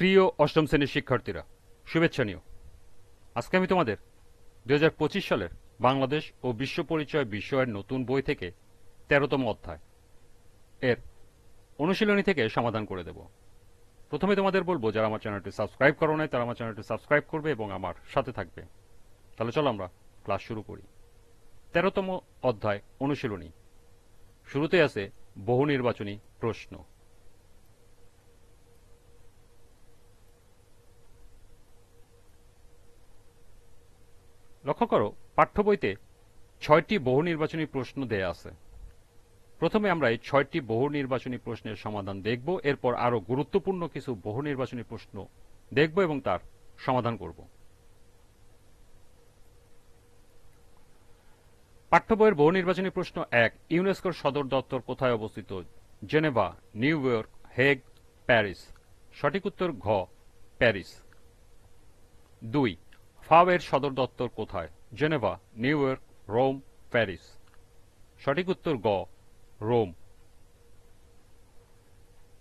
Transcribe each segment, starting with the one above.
প্রিয় অষ্টম শ্রেণীর শিক্ষার্থীরা, শুভেচ্ছা নিও। আজকে আমি তোমাদের 2025 সালের বাংলাদেশ ও বিশ্ব পরিচয় বিষয়ের নতুন বই থেকে 13তম অধ্যায় এর অনুশীলনী থেকে সমাধান করে দেব। প্রথমে তোমাদের বলবো, যারা আমার চ্যানেলটি সাবস্ক্রাইব করো নাই তারা আমার চ্যানেলটি সাবস্ক্রাইব করবে এবং আমার সাথে থাকবে। তাহলে চলো আমরা ক্লাস শুরু করি। 13তম অধ্যায় অনুশীলনী। শুরুতে আছে বহু নির্বাচনী প্রশ্ন। লক্ষ্য করো, পাঠ্য বইতে 6টি বহু নির্বাচনী প্রশ্ন দেয়া আছে। প্রথমে আমরা এই 6টি বহু নির্বাচনী প্রশ্নের সমাধান দেখব, এরপর আরো গুরুত্বপূর্ণ কিছু বহু নির্বাচনী প্রশ্ন দেখব এবং তার সমাধান করব। পাঠ্য বইয়ের বহু নির্বাচনী প্রশ্ন 1, ইউনেস্কোর সদর দপ্তর কোথায় অবস্থিত? Geneva, New York, Hague, Paris. সঠিক উত্তর ঘ, প্যারিস। 2, ফাও এর সদর দপ্তর কোথায়? Geneva, New York, Rome, Paris. সঠিক উত্তর গ, রোম।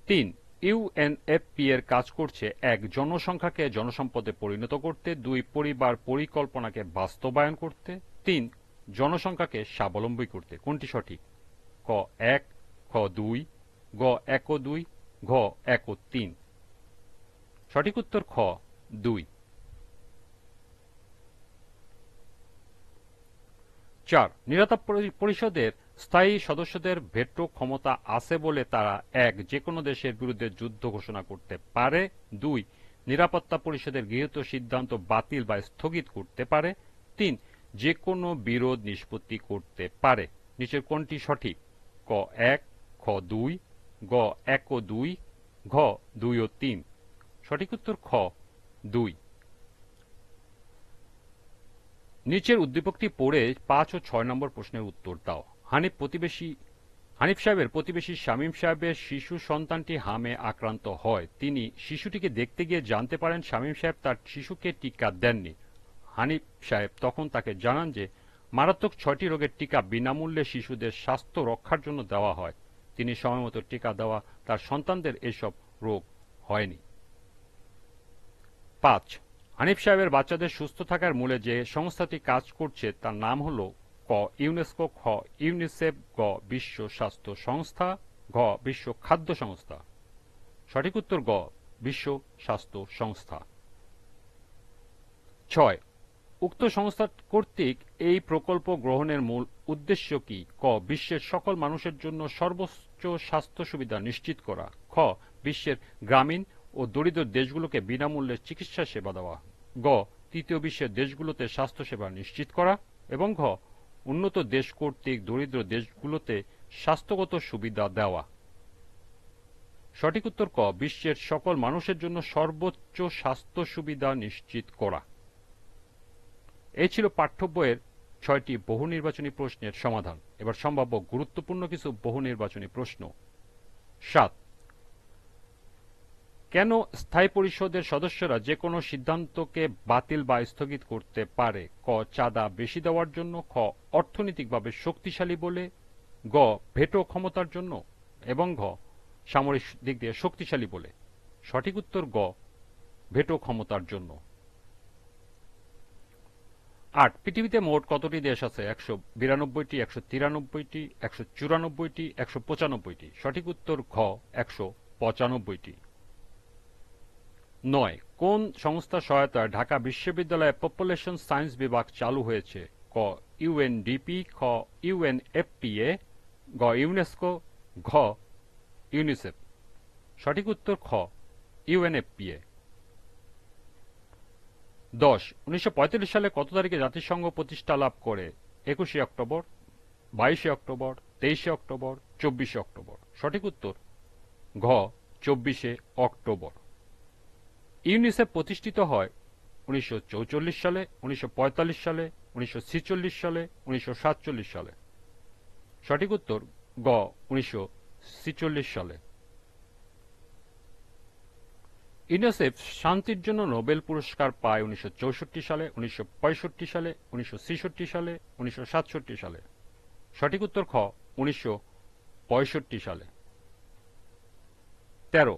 3, ইউএনএফপি এর কাজ করছে 1, জনসংখ্যাকে জনসম্পদে পরিণত করতে, 2, পরিবার পরিকল্পনাকে বাস্তবায়ন করতে, 3, জনসংখ্যাকে স্বাবলম্বী করতে। কোনটি সঠিক? ক 1, খ 2, গ 1 ও 2, ঘ 1 ও 3। সঠিক উত্তর খ 2। 4, নিরাপত্তা পরিষদের স্থায়ী সদস্যদের ভেটো ক্ষমতা আছে বলে তারা 1, যে কোনো দেশের বিরুদ্ধে যুদ্ধ ঘোষণা করতে পারে, 2, নিরাপত্তা পরিষদের গৃহীত সিদ্ধান্ত বাতিল বা স্থগিত করতে পারে, 3, যে কোনো বিরোধ নিষ্পত্তি করতে পারে। নিচের কোনটি সঠিক? ক 1, খ 2, গ 1 ও 2, ঘ 2 ও 3। সঠিক উত্তর খ 2। নিচের উদ্দীপকটি পড়ে 5 ও 6 নম্বর প্রশ্নের উত্তর দাও। হানিফ সাহেবের প্রতিবেশী শামীম সাহেবের শিশু সন্তানটি হামে আক্রান্ত হয়। তিনি শিশুটিকে দেখতে গিয়ে জানতে পারেন শামীম সাহেব তার শিশুকে টিকা দেননি। হানিফ সাহেব তখন তাকে জানান যে মারাত্মক 6টি রোগের টিকা বিনামূল্যে শিশুদের স্বাস্থ্য রক্ষার জন্য দেওয়া হয়। তিনি সময়মতো টিকা দেওয়া তার সন্তানদের এসব রোগ হয়নি। 5, হানিফ সাহেবের বাচ্চাদের সুস্থ থাকার মূলে যে সংস্থাটি কাজ করছে তার নাম হল ক ইউনেস্কো, খ ইউনিসেফ, গ বিশ্ব স্বাস্থ্য সংস্থা, ঘ বিশ্ব খাদ্য সংস্থা। সঠিক উত্তর গ বিশ্ব স্বাস্থ্য সংস্থা। 6, উক্ত সংস্থা কর্তৃক এই প্রকল্প গ্রহণের মূল উদ্দেশ্য কি? ক বিশ্বের সকল মানুষের জন্য সর্বোচ্চ স্বাস্থ্য সুবিধা নিশ্চিত করা, খ বিশ্বের গ্রামীণ ও দরিদ্র দেশগুলোকে বিনামূল্যে চিকিৎসা সেবা দেওয়া, গ তৃতীয় বিশ্বের দেশগুলোতে স্বাস্থ্যসেবা নিশ্চিত করা, এবং ঘ উন্নত দেশ কর্তৃক দরিদ্র দেশগুলোতে স্বাস্থ্যগত সুবিধা দেওয়া। সঠিক উত্তর ক বিশ্বের সকল মানুষের জন্য সর্বোচ্চ স্বাস্থ্য সুবিধা নিশ্চিত করা। এই ছিল পাঠ্য বইয়ের 6টি বহু নির্বাচনী প্রশ্নের সমাধান। এবার সম্ভাব্য গুরুত্বপূর্ণ কিছু বহু নির্বাচনী প্রশ্ন। 7, কেন স্থায়ী পরিষদের সদস্যরা যে কোনো সিদ্ধান্তকে বাতিল বা স্থগিত করতে পারে? ক চাঁদা বেশি দেওয়ার জন্য, খ অর্থনৈতিকভাবে শক্তিশালী বলে, গ ভেটো ক্ষমতার জন্য, এবং ঘ সামরিক দিক দিয়ে শক্তিশালী বলে। সঠিক উত্তর গ ভেটো ক্ষমতার জন্য। 8, পৃথিবীতে মোট কতটি দেশ আছে? 192টি, 193টি, 194টি, 195টি। সঠিক উত্তর ঘ 195টি। 9, কোন সংস্থার সহায়তায় ঢাকা বিশ্ববিদ্যালয়ে পপুলেশন সায়েন্স বিভাগ চালু হয়েছে? ক ইউএনডিপি, খ ইউএনএফপিএ, গ ইউনেস্কো, ঘ ইউনিসেফ। সঠিক উত্তর খ ইউএনএফপিএ। 10, 1945 সালে কত তারিখে জাতিসংঘ প্রতিষ্ঠা লাভ করে? 21শে অক্টোবর, 22শে অক্টোবর, 23শে অক্টোবর, 24শে অক্টোবর। সঠিক উত্তর ঘ 24শে অক্টোবর। ইউনিসেফ প্রতিষ্ঠিত হয় 1944 সালে, 1945 সালে, 1946 সালে, 1947 সালে। সঠিক উত্তর গ 1946 সালে। ইউনিসেফ শান্তির জন্য নোবেল পুরস্কার পায় 1964 সালে, 1965 সালে, 1966 সালে, 1967 সালে। সঠিক উত্তর খ 1965 সালে। 13,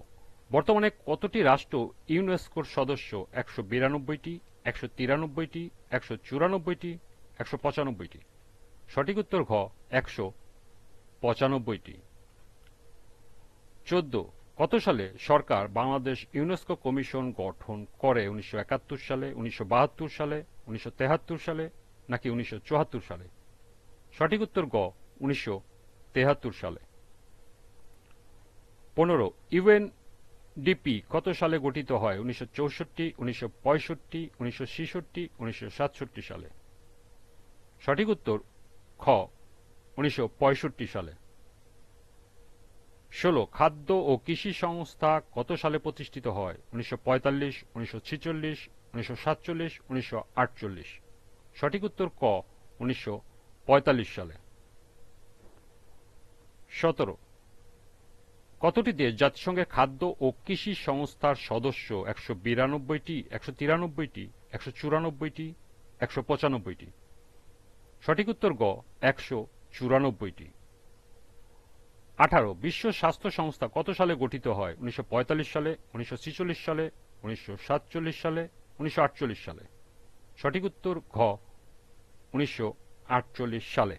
বর্তমানে কতটি রাষ্ট্র ইউনেস্কোর সদস্য? 192টি, 193টি, 194টি, 195টি। সঠিক উত্তর ঘ 195টি। 14, কত সালে সরকার বাংলাদেশ ইউনেস্কো কমিশন গঠন করে? 1971 সালে, 1972 সালে, 1973 সালে নাকি 1974 সালে? সঠিক উত্তর গ 1973 সালে। 15, ইউএনডিপি কত সালে গঠিত হয়? 1964, 1965, 1966, 1967 সালে? সঠিক উত্তর খ 1965 সালে। 16, খাদ্য ও কৃষি সংস্থা কত সালে প্রতিষ্ঠিত হয়? 1945, 1946, 1947, 1948? সঠিক উত্তর ক 1945 সালে। 17, কতটি দেশ জাতিসংঘের খাদ্য ও কৃষি সংস্থার সদস্য? 192টি, 193টি, 194টি, 195টি? সঠিক উত্তর গ 194টি। 18, বিশ্ব স্বাস্থ্য সংস্থা কত সালে গঠিত হয়? 1945 সালে, 1946 সালে, 1947 সালে, 1948 সালে? সঠিক উত্তর ঘ 1948 সালে।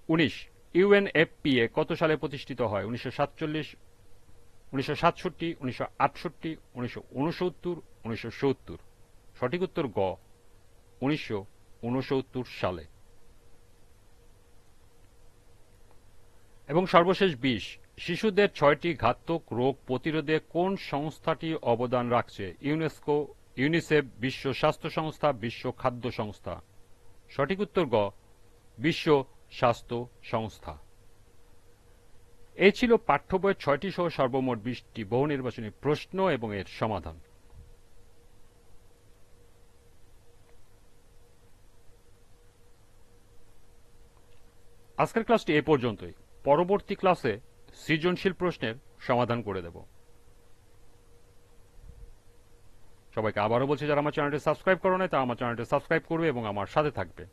19, ইউএনএফপিএ কত সালে প্রতিষ্ঠিত হয়? 1947, 1967, 1968, 1969, 1970? সঠিক উত্তর গ 1969 সালে। এবং সর্বশেষ 20, শিশুদের 6টি ঘাতক রোগ প্রতিরোধে কোন সংস্থাটি অবদান রাখছে? ইউনেস্কো, ইউনিসেফ, বিশ্ব স্বাস্থ্য সংস্থা, বিশ্ব খাদ্য সংস্থা? সঠিক উত্তর গ বিশ্ব স্বাস্থ্য সংস্থা। এই ছিল পাঠ্য বইয়ের 6টি সহ সর্বমোট 20টি বহু নির্বাচনী প্রশ্ন এবং এর সমাধান। আজকের ক্লাসটি এ পর্যন্তই। পরবর্তী ক্লাসে সৃজনশীল প্রশ্নের সমাধান করে দেব। সবাইকে আবারও বলছি, যারা আমার চ্যানেলটি সাবস্ক্রাইব করো নাই তারা আমার চ্যানেলটি সাবস্ক্রাইব করবে এবং আমার সাথে থাকবে।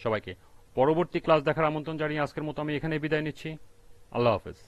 সবাইকে পরবর্তী ক্লাস দেখার আমন্ত্রণ জানিয়ে আজকের মতো আমি এখানে বিদায় নিচ্ছি। আল্লাহ হাফেজ।